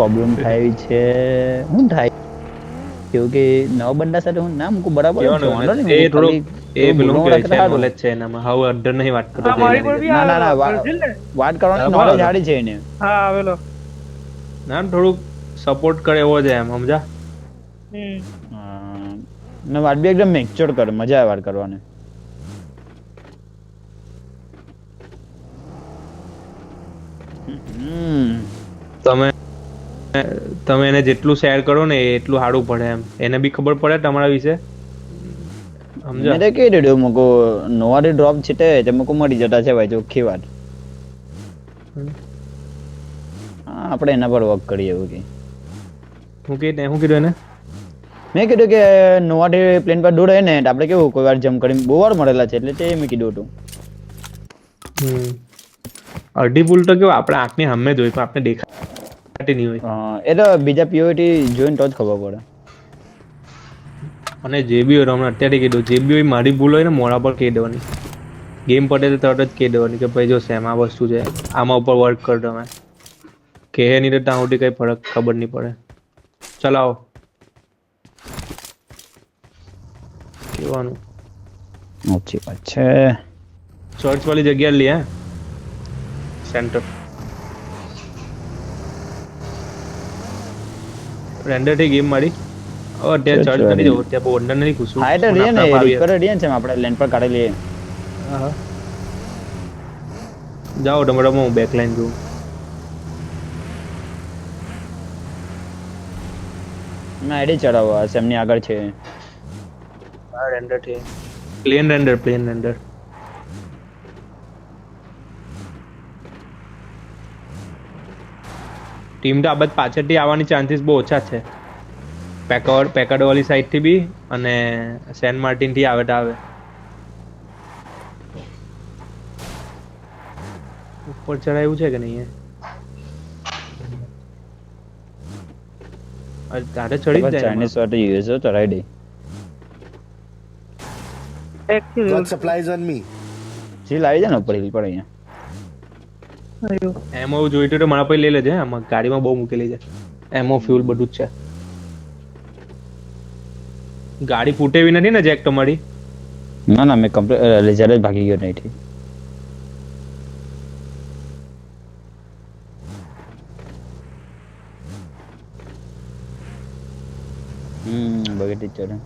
Problem થાય છે હું થાય કેવું કે નવા બંદા સાથે હું ના મૂકું બરાબર જ છે વાંધો નહીં એ મૂકું થોડો ખાલી એ પેલું બોલવા કહેવાય રાખે છે સારું નોલેજ છે એનામાં હવે અડધર નહીં વાત કરતો હા મારી પર બી ના ના આવેલો ના વર્જિલ ને વાત કરવાની તારા નોલેજ પર હારી છે એને હા આવેલો ના થોડુંક સપોર્ટ કરે એવો છે એમ સમજા ને વાત બી એકદમ મેચ્યોર કરે મજા આવે વાત કરવાની તમે તમે એને જેટલું શેર કરો ને એટલું સારું પડે એમ એને બી ખબર પડે તમારા વિશે સમજા મેં કહી દીધું મુકો નોવારી ડ્રોપ છે તે મુકો મળી જતા છે ભાઈ ચોખ્ખી વાત હા આપણે એના પર વર્ક કરીએ એવું કે હું કીધું એને મેં કીધું કે નોવાથી પ્લેન પર દૂર રહે ને આપણે કેવું કોઈ વાર જમ કરીને બહુ વાર મળેલા છે એટલે તે મેં કીધું હતું અઢી પુલ તો કેવું આપણે આંખની સામે જ હોય પણ આપણે દેખાતી નહીં હોય એ તો બીજા પીઓટી જોઈને તો જ ખબર પડે અને જે બી હોય હમણાં અત્યારે કીધું જે બી હોય મારી ભૂલ હોય ને મોડા પર કહી દેવાની ગેમ પટે તો તરત જ કહી દેવાની કે ભાઈ જો સેમ આ વસ્તુ છે આમાં ઉપર વર્ક કર તમે કહે નહીં તો ત્યાં સુધી કઈ ફરક ખબર નહીં પડે ચલાવો કેવાનું ઓછી વાત છે ચર્ચ વાળી જગ્યા લે સેન્ટર રેન્ડર થી ગેમ મારી હવે અત્યારે ચર્ચ નથી જવું ત્યાં બહુ અંદર નથી ઘૂસવું હા એટલે રીએ ને રિકવર રીએ છે આપણે લેન્ડ પર કાઢી લઈએ જાઓ તમે રમો હું બેક લાઈન જોઉં ના આઈડી ચડાવો આ સેમની આગળ છે રેન્ડર છે પ્લેન રેન્ડર ટીમ તો આ બાદ પાછળથી આવવાની ચાન્સીસ બહુ ઓછા છે પેકર્ડ વાળી સાઈડ થી બી અને સેન માર્ટિન થી આવે તો આવે ઉપર ચડાયું છે કે નહીં તારે ચડી જ જાય ચાઇનીઝ વાળો યુએસ ચડાઈ દે got supplies on me seal આવી જાય ને ઉપર હિલ પર અહીંયા એમો જોઈતું તો મારા પાસે લઈ લેજે આમાં ગાડીમાં બહુ મૂકેલી છે એમો ફ્યુલ બધું જ છે ગાડી ફૂટેવી નથી ને જેક તમારી ના ના મેં કમ્પ્લીટ લેઝર જ ભાગી ગયો નહીં થી બગેટી ચડે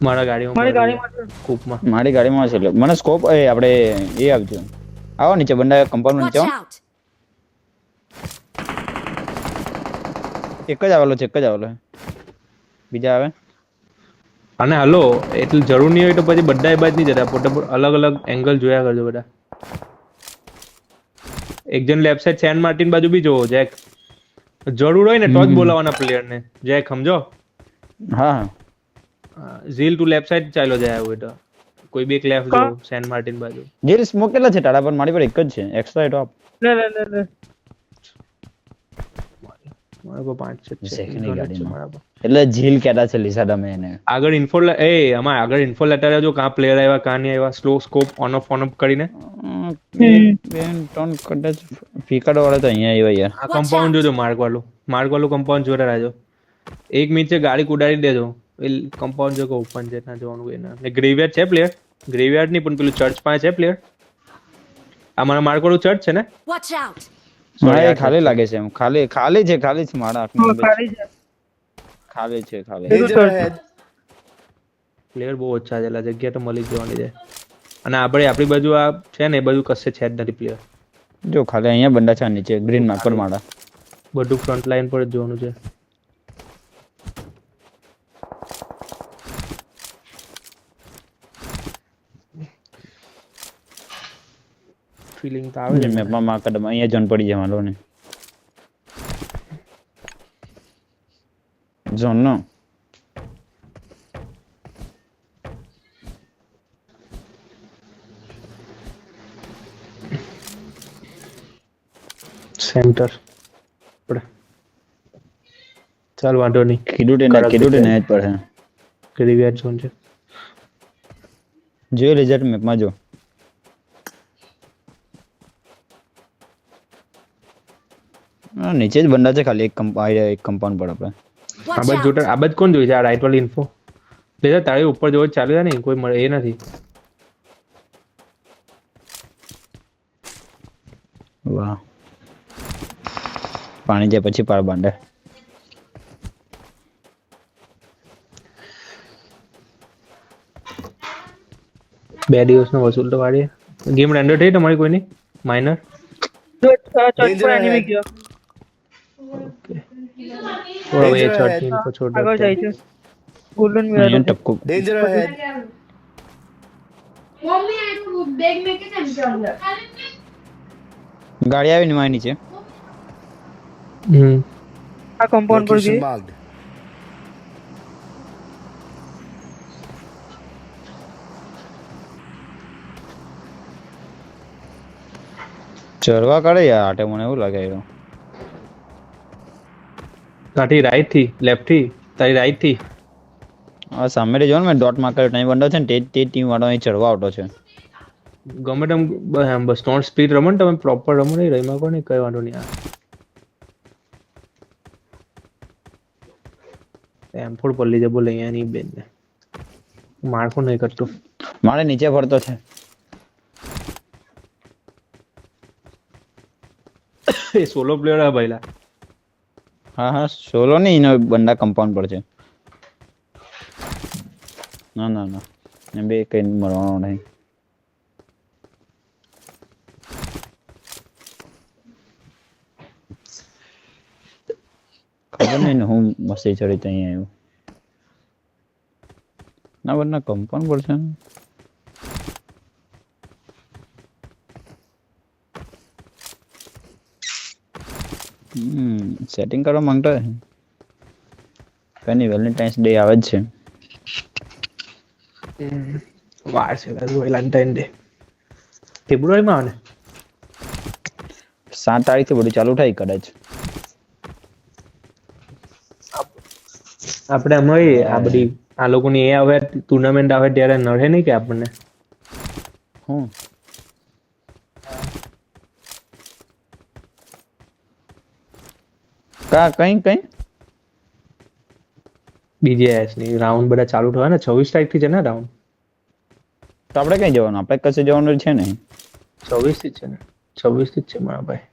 મારા ગાડીમાં કૂપમાં મારી ગાડીમાં છે મને સ્કોપ આપણે એ આવજો આવો નીચે બંદા કમ્પાઉન્ડ નીચે એક જ આવેલો બીજા આવે અને હલો એટલું જરૂર નહીં હોય તો પછી બધા એ બાજ નહીં જતા પોતે અલગ અલગ એંગલ જોયા કરજો બધા એક જણ લેફ્ટ સાઈડ સેન માર્ટિન બાજુ બી જોવો જેક જરૂર હોય ને તો જ બોલાવાના પ્લેયર ને જેક સમજો હા ઝીલ ટુ લેફ્ટ સાઈડ ચાલ્યો જાય હોય તો કોઈ બી એક લેફ્ટ જો સેન માર્ટિન બાજુ જેલ સ્મોક કેટલા છે તારા પર મારી પર એક જ છે એક્સ્ટ્રા એટો આપ લે મારા પર 5 છે શેખની ગાડીમાં એટલે ઝીલ કેટા છે લીસા તમે એને આગળ ઇન્ફો અમાર આગળ ઇન્ફો લેટર જો કાં પ્લેયર આવ્યા કાં નહીં આવ્યા સ્લો સ્કોપ ઓન ઓફ કરીને ટોન કદાચ ફીકાડો વાળા તો અહીંયા આવ્યા યાર આ કમ્પાઉન્ડ જોજો માર્ક વાળું કમ્પાઉન્ડ જોતા રહેજો એક મિનિટ છે ગાડી કુડાડી દેજો એ કમ્પાઉન્ડ જો કે ઓપન છે ના જોવાનું કોઈ ના ને ગ્રેવયાર્ડ છે પ્લેયર ગ્રેવયાર્ડ નહીં પણ પેલું ચર્ચ પાસે છે પ્લેયર આ મારા માર્ક વાળું ચર્ચ છે ને વોચ આઉટ મારે ખાલી લાગે છે એમ ખાલી છે મારા હાથમાં ખાલી છે પ્લેયર બહુ ઓછા છે જગ્યા તો મળી જવાની છે અને આપણે આપણી બાજુ આ છે ને એ બાજુ કશે છે જ નથી પ્લેયર જો ખાલી અહીંયા બંદા છે નીચે ગ્રીન માર્ક પર મારા બધું ફ્રન્ટ લાઈન પર જ જોવાનું છે ફીલિંગ તો આવે છે મેપમાં માર્ક કર અહીંયા ઝોન પડી જવાનો ને ઝોન નો સેન્ટર ચાલ વાંધો નહીં કીધું ને જ પડે ગ્રેવયાર્ડ ઝોન છે જો રિઝલ્ટ મેપમાં જો નીચે જ બંદા છે ખાલી એક કમ્પાઉન્ડ પર આપણે આ Watch બાજુ જોટર out! આ બાજુ કોણ જોઈ છે આ રાઈટ વાળી ઇન્ફો લેજા તાળી ઉપર જોવો ચાલુ છે નહીં કોઈ મળે એ નથી વાહ પાણી જાય પછી પાર બાંધે 2 દિવસનો વસૂલ તો વાળીએ ગેમ રેન્ડર થઈ તમારી કોઈની માઇનર ચર્ચ પર એનિમી ગયો થોડો એ Danger ચર્ચ ઇન્ફો આગળ જાય છોડો છે ગોલ્ડન અહીંયા મિરર ટપકું Danger ahead. मम्मी आई तो बैग में के चल अंदर ગાડી આવી ને મારી નીચે આ કમ્પાઉન્ડ પર Location ગઈ marked. ચરવા કાઢે યાર આટે મને એવું લાગે આવ્યો કાઠી રાઈટ થી લેફ્ટ થી તારી રાઈટ થી આ સામે જો ને મેં ડોટ માર્કર ટાઈમ બંધો છે ને તે ટીમ વાળો અહીં ચડવા આવતો છે ગમે તેમ બસ નોટ સ્પીડ રમો ને તમે પ્રોપર રમો નહીં રહીમાં કોને કઈ વાંધો નહીં આ એમ ફૂડ પર લીધે બોલે અહીંયા નહીં બેન ને મારખું નહીં કરતું મારે નીચે ફરતો છે એ સોલો પ્લેયર આ ભાઈલા હા હા સોલો નહીં એનો બંદા કમ્પાઉન્ડ પર છે ના ના ના એ બે કઈ મરવાનો નહીં ખબર નહીં ને હું મસ્તી ચડી તો અહીંયા આવ્યો ના બંને કમ્પાઉન્ડ પર છે ને સેટિંગ કરવા માંગતો હોય કઈ નહીં વેલેન્ટાઇન્સ ડે આવે જ છે વાર છે વેલેન્ટાઇન ડે ફેબ્રુઆરીમાં આવે ને 7 તારીખથી બધું ચાલુ થાય કદાચ આપણે અમારી આ બધી આ લોકોની એ આવે ટુર્નામેન્ટ આવે ત્યારે નડે નહીં કે આપણને હું કા કઈ બીજીએસ ની રાઉન્ડ બધા ચાલુ થયા ને 26 તારીખ થી છે ને રાઉન્ડ તો આપણે કઈ જવાનું આપણે કશે જવાનું છે નહીં 26 થી જ છે ને 26 થી જ છે મારા ભાઈ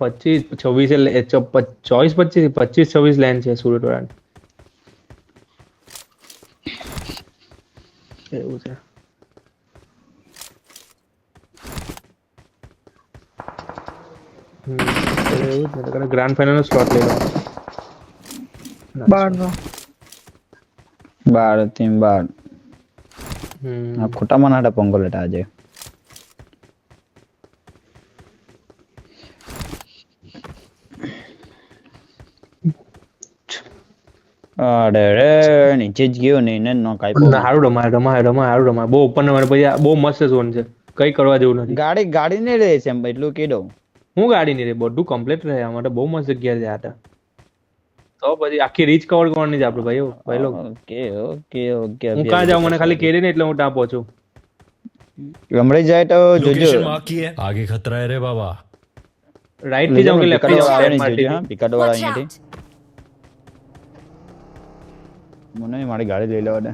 પચીસ 26 ચોવીસ 25 26 લેન છે સુરત વાળા એવું છે એવું જ ને ગ્રાન્ડ ફાઇનલ નો સ્લોટ લઈ લો 12 નો 12 થી 12 આ ખોટા મનાટા પોંગોલેટ આજે અરે રે નીચે જ ગયો ને એને નો કાઈ હારું રમાય બહુ ઓપન રમાય પછી બહુ મસ્ત ઝોન છે કઈ કરવા જેવું નથી ગાડી ને રહે છે એમ એટલું કહી દઉં હું ગાડી નહીં રે બધું કમ્પ્લીટ રહે અમારે બહુ મસ્ત જગ્યા છે આ તો પછી આખી રીચ કવર કરવાની છે આપણે ભાઈ ભાઈ લોકો ઓકે ઓકે ઓકે હું ક્યાં જાઉં મને ખાલી કેરી ને એટલે હું ત્યાં પહોંચું ગમડે જાય તો જોજો लोकेशन मार्क की है आगे खतरा है रे बाबा રાઈટ થી જાઉં કે લેફ્ટ થી જાઉં પિકઅપ વાળા Watch અહીંયાથી out! મને મારી ગાડી લઈ લેવા દે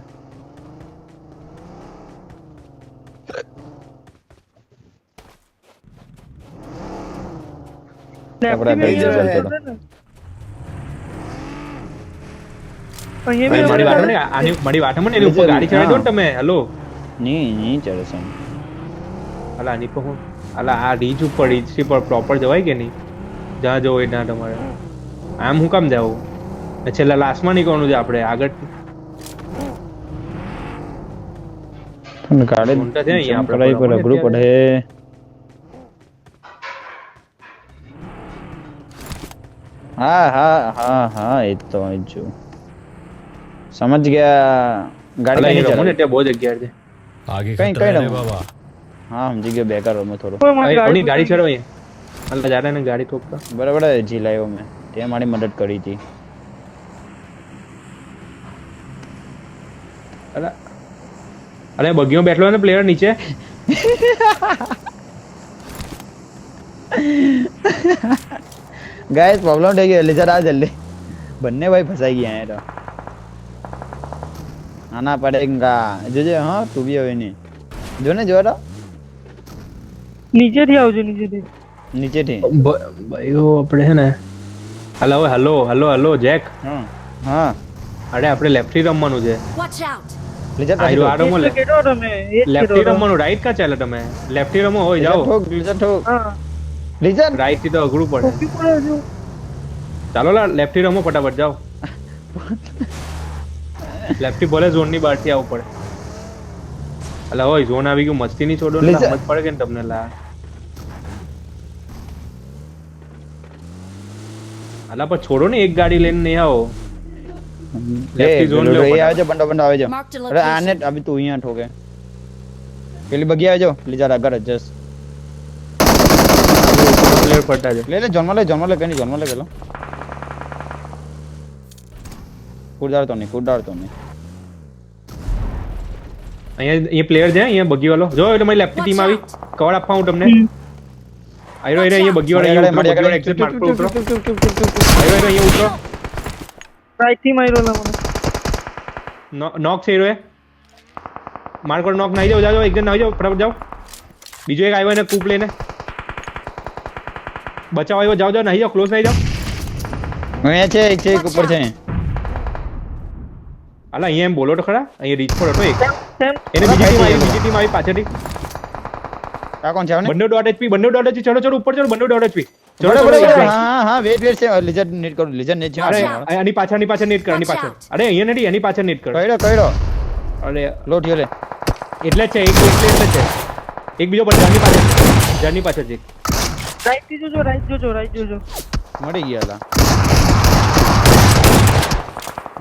આપણે લેફ્ટ કઈ જગ્યાએ ચાલો. અહીંયા મારી વાટો ને આની મારી વાટો મને એની ઉપર ગાડી ચડાવી દો ને તમે હેલો નહીં ચડે છે અલા આની પર હું અલા આ રીચ ઉપર રીચ થી પર પ્રોપર જવાય કે નહીં જ્યાં જવું હોય ત્યાં તમારે આમ હું કામ જાવું ને છેલ્લા લાસ્ટમાં નીકળવાનું છે આપણે આગળ પણ ગાડી ઊંટા છે અહીંયા આપણે કરાઈ પર અઘરું પડે હા હા હા હા એ તો જ જો સમજ ગયા ગાડી કઈ રમો ને ચાલે ત્યાં બહુ જગ્યા છે आगे कहीं- खतरा है कहीं रे ना। बाबा હા સમજી ગયો બેકાર રમો થોડો કોઈ મારી કોની ગાડી ગાડી ચડો અહીંયા અલ્લા જાડે ને ગાડી ઠોકતા બરાબર જી લાવ્યો મેં તે મારી મદદ કરી હતી અલા અરે બગીમાં બેઠલો ને પ્લેયર નીચે. ગાઈસ પ્રોબ્લેમ થઈ ગયો લીધર આ જલ્દી બંને ભાઈ ફસાઈ ગયા યાર આના પડેગા જોજે હા તું બી હવે નહીં જો ને જો તો નીચેથી આવજો નીચેથી. નીચેથી ભાઈઓ આપણે છે ને hello hello hello hello Jack. હા હા અરે આપણે લેફ્ટથી રમવાનું છે. Watch out! લીધર આયરો આ રમો એ કેટો તમે એ જ લેફ્ટથી કેટો. રમવાનું રાઈટ કા ચાલે તમે લેફ્ટથી રમો હોય જાઓ. ઠોક લીધર ઠોક હા લીધર રાઈટ થી તો અઘરું પડે. કોપી પડે હજુ. ચાલો લા લેફ્ટથી રમો ફટાફટ જાઓ. લેફ્ટથી ભલે ઝોન ની બહારથી આવવું પડે. અલા હોય ઝોન આવી ગયું મસ્તી ની છોડો ને સમજ પડે કે ને તમને લા. અલા પણ છોડો ને એક ગાડી લઈને નહીં આવો. લેફ્ટથી ઝોન લો એ આવે છે બંડો બંડો આવે છે Marked a અરે આને location. અભી તું અહીંયા ઠોકે પેલી બગી આવે જો લીધર આગળ જસ પ્લેયર ફરતા છે. લે જન્મ લે કઈ નહીં જન્મ લે પેલો કુદાડતો નહીં અહીંયા પ્લેયર છે અહીંયા બગી વાળો જો એટલે મારી લેફ્ટની ટીમ આવી કવર આપવા હું તમને. આયરો અહીંયા બગી વાળો અહીંયા ઉતરો એક્ઝિટ માર્ક પર ઉતરો. આયરો અહીંયા ઉતરો. રાઈટ થી માર્યો લા મને. નોક છે હીરો માર પર નોક નાઈ જાઓ એક જણ નાઈ જાઓ ફટાફટ જાઓ. બીજો એક આવ્યો એને કૂપ લઈને બચાવ આવ્યો જાઓ નાઈ જાઓ ક્લોઝ નાઈ જાઓ. અહીંયા છે એક ઉપર છે અલા અહીંયા એમ બોલો તો ખરા અહીંયા રીચ પર હતો એક સેમ એને બીજી ટીમ આવી પાછળથી આ કોણ છે આવને બંને ડોટ એચપી ચડો ઉપર ચડો બંને ડોટ એચપી ચડો બરાબર, ચડો બરાબર. હા વેટ છે લીધર નેટ કરું લીધર નેટ છે અરે Watch out. આની પાછળ નેટ કર આની પાછળ અરે અહીંયા નથી એની પાછળ નેટ કર કઈડો અરે લો થયો લે એટલે જ છે એક એટલે છે એક બીજો પણ જાની પાછળ છે. રાઈટ થી જોજો રાઈટ જોજો. મળી ગયા લા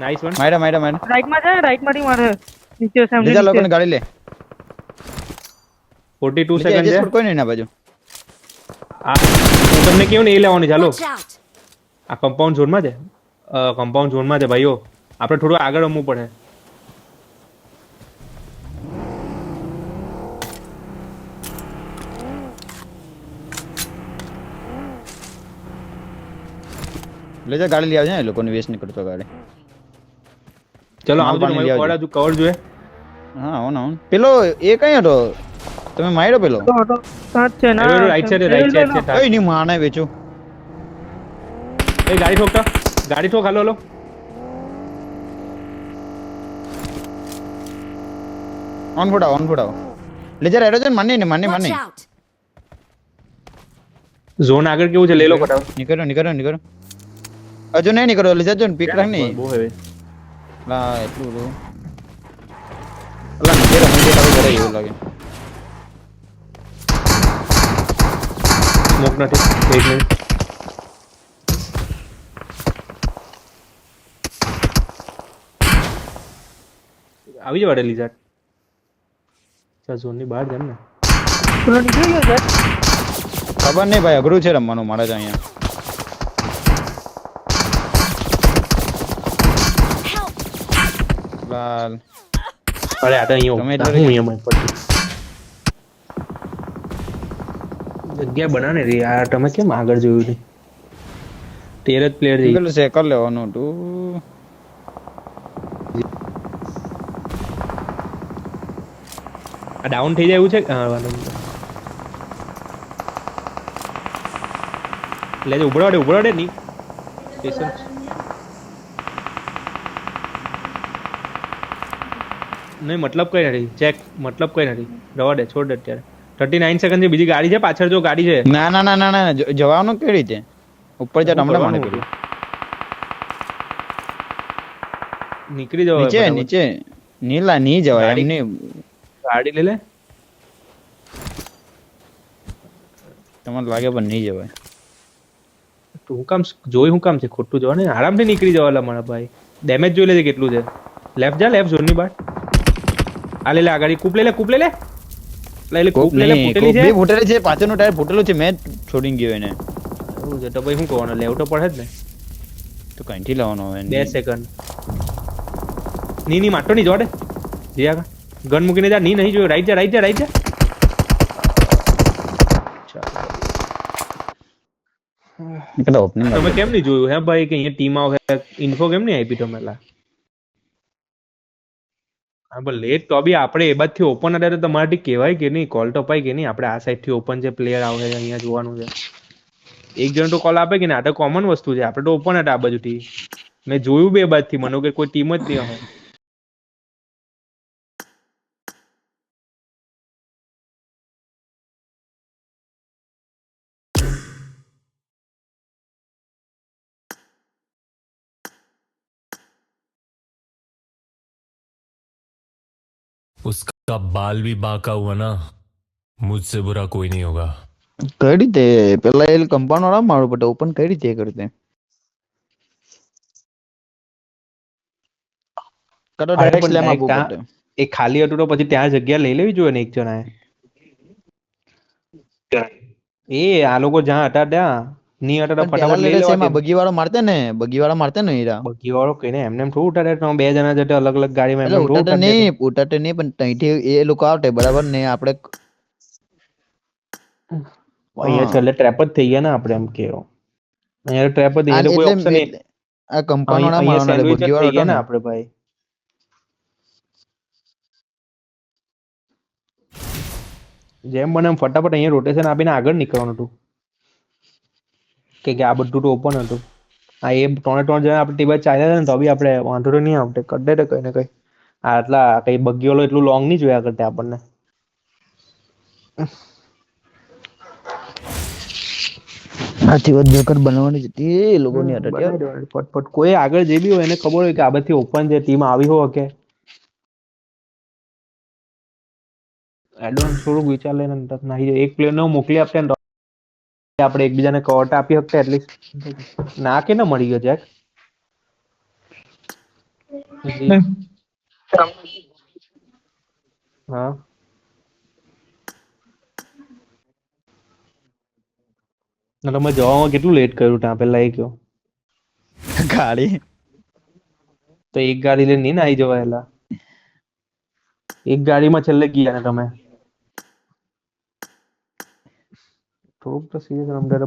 નાઈસ વન. માર્યા રાઈટ માં જાય રાઈટ માંથી મારે નીચે સામે લીધર લોકોને ગાડી લે 42 લીધર સેકન્ડ છે. એડજસ્ટ કોઈ નહીં ના બાજુ હું તમને કેવું ને એ લેવાની ચાલો. Watch out! આ કમ્પાઉન્ડ ઝોનમાં છે કમ્પાઉન્ડ ઝોનમાં છે ભાઈઓ આપણે થોડું આગળ રમવું પડે. લીધર ગાડી લઈ આવજે ને એ લોકોને વેસ્ટ નહીં કરતો ગાડી ચલો માલ આવજો પાણી લઈ આવજો. હજુ કવર જોઈએ. હા આવો પેલો એ કઈ હતો તમે માર્યો પેલો સાત છે ના રાઈટ સાઈડ છે. કઈ નહીં માને વેચું એ ગાડી ઠોક હાલો ઓન ફૂટ આવો લીધર એરો છે ને માને Watch out! ઝોન આગળ કેવું છે લઈ લો ફટાફટ. નીકળો હજુ નહીં નીકળો લીધર જો પીક રાખ નહીં બહુ heavy. લા એટલું બધું અલા નીચે રમી તારું ઘરે એવું લાગે સ્મોક નથી એક મિનિટ. આવી જવા લીઝાર્ડ ઝોન ની બહાર જામ ને. પેલો નીકળી ગયો છે. ખબર નહીં ભાઈ અઘરું છે રમવાનું મારા જ અહીંયા Help! લાલ અરે આ તો અહીંયા તમે ઉભા. એટલે હું અહીંયા પડતી જગ્યા બનાને રે યાર તમે કેમ આગળ જોયું નહીં 13 જ પ્લેયર છે. પેલું છે કર લેવાનું તું આ ડાઉન થઈ જાય એવું છે હા વાંધો નહીં. લેજો ઉભરાડે નહીં સ્ટેશન નહીં મતલબ કઈ નથી ચેક મતલબ કઈ નથી રવા દે છોડ દે અત્યારે 39 સેકન્ડ છે બીજી ગાડી છે પાછળ જો ગાડી છે ના જવાનું કેવી રીતે ઉપર જા હમણાં મને કર્યું નીકળી જવાય નીચે નીલા નહીં જવાય એમ નહીં ગાડી લઈ લે તમને લાગે પણ નહીં જવાય તો હું કામ જોઈ હું કામ છે ખોટું જવા ને આરામથી નીકળી જવાલા મારા ભાઈ ડેમેજ જોઈ લેજે કેટલું છે લેફ્ટ જા લેફ્ટ ઝોનની બહાર આ લે આ ગાડી કૂપ લઈ લે કૂપ લઈ લે ફૂટેલી છે ફૂટેલી છે પાછળનું ટાયર ફૂટેલું છે મેં છોડી ગયો એને એવું છે તો ભાઈ શું કરવાનું લેવું તો પડે જ ને તો કઈથી લાવવાનો હવે 2 સેકન્ડ ની માટો નહીં જોડે જી આગળ ગન મૂકીને જા. નહીં જોયું. રાઈટ જા, રાઈટ જા, રાઈટ જા. એટલે ઓપનિંગ તમે કેમ નહીં જોયું હે ભાઈ કે અહીંયા ટીમ આવે? ઇન્ફો કેમ નહીં આપી તમે લા? હા પણ લેટ તો બી આપણે એ બાજથી ઓપન હતા તો તમારાથી કહેવાય કે નહીં? કોલ તો અપાય કે નહીં? આપણે આ સાઈડ થી ઓપન છે, પ્લેયર આવે છે, અહીંયા જોવાનું છે. એક જણ તો કોલ આપે કે નહીં? આ તો કોમન વસ્તુ છે. આપણે તો ઓપન હતા આ બાજુથી. મેં જોયું બે બાજુથી, મને કે કોઈ ટીમ જ નહીં આવે. उसका बाल भी बांका हुआ ना, मुझसे बुरा कोई नहीं होगा. કઈ રીતે પેલા એ કમ્પાઉન્ડ વાળા મારું પડે ઓપન કઈ રીતે કરી દે? કટો અરે ડાયરેક્ટ પણ સ્લેમ direct આપવું આ- પડે. એ ખાલી હતું તો પછી ત્યાં જગ્યા લઈ લેવી જોઈએ ને એક જણાએ. એ આ લોકો જ્યાં હતા ત્યાં નહીં હતા તો પણ પેલા ફટાફટ લઈ લેડે લેવા એમાં બગી વાળો મારતે ને હીરા. બગી વાળો કઈને એમને એમ થોડું ઉઠાડે. તમે બે જણા જતા અલગ અલગ ગાડીમાં એટલે એમને થોડું ઉટાટે નહીં પણ ત્યાંથી એ લોકો આવતે બરાબર ને આપણે અહીંયા છેલ્લે ટ્રેપ જ થઈ ગયા ને આપણે એમ કેવો. અહીંયા ટ્રેપ જ અહીંયા તો કોઈ ઓપ્શન નહીં. આ કમ્પાઉન્ડ વાળા અહીંયા મારવાના સેન્ડવિચ જ બગી વાળો થઈ ગયા હતો ને ને. આપણે ભાઈ. જેમ બને એમ ફટાફટ અહીંયા રોટેશન આપીને આગળ નીકળવાનું હતું કે આ બધું તો ઓપન હતું. આ એ ત્રણ જણા આપણે ટીબા ચાલ્યા હતા ને તો બી આપણે વાંધો તો નહીં આવતે. કરી દે કઈ ને કઈ. આટલા કઈ બગી વાળો એટલું લોંગ નહીં જોયા કરતા આપણને. આથી વાત બેકર બનાવવાની હતી એ લોકોની હતા યાર. બનાવી દેવાનું ફટફટ. કોઈ આગળ જે બી હોય એને ખબર હોય કે આ બધી ઓપન છે, ટીમ આવી હોય કે એડવાન્સ થોડુંક વિચાર લઈને નાખી એક પ્લેયર ને મોકલી આપતે ને તો આપણે એકબીજાને કવર આપી શકતે એટલીસ્ટ. ના કે ના મળી ગયો જેક. હા ને તમે જવામાં કેટલું લેટ કર્યું ત્યાં પેલા એ કયો. ગાડી તો એક ગાડી લઈને નહીં આવી જવાયેલા. એક ગાડીમાં છેલ્લે ગયા ને તમે. થોડુંક તો સિરિયસ રમતા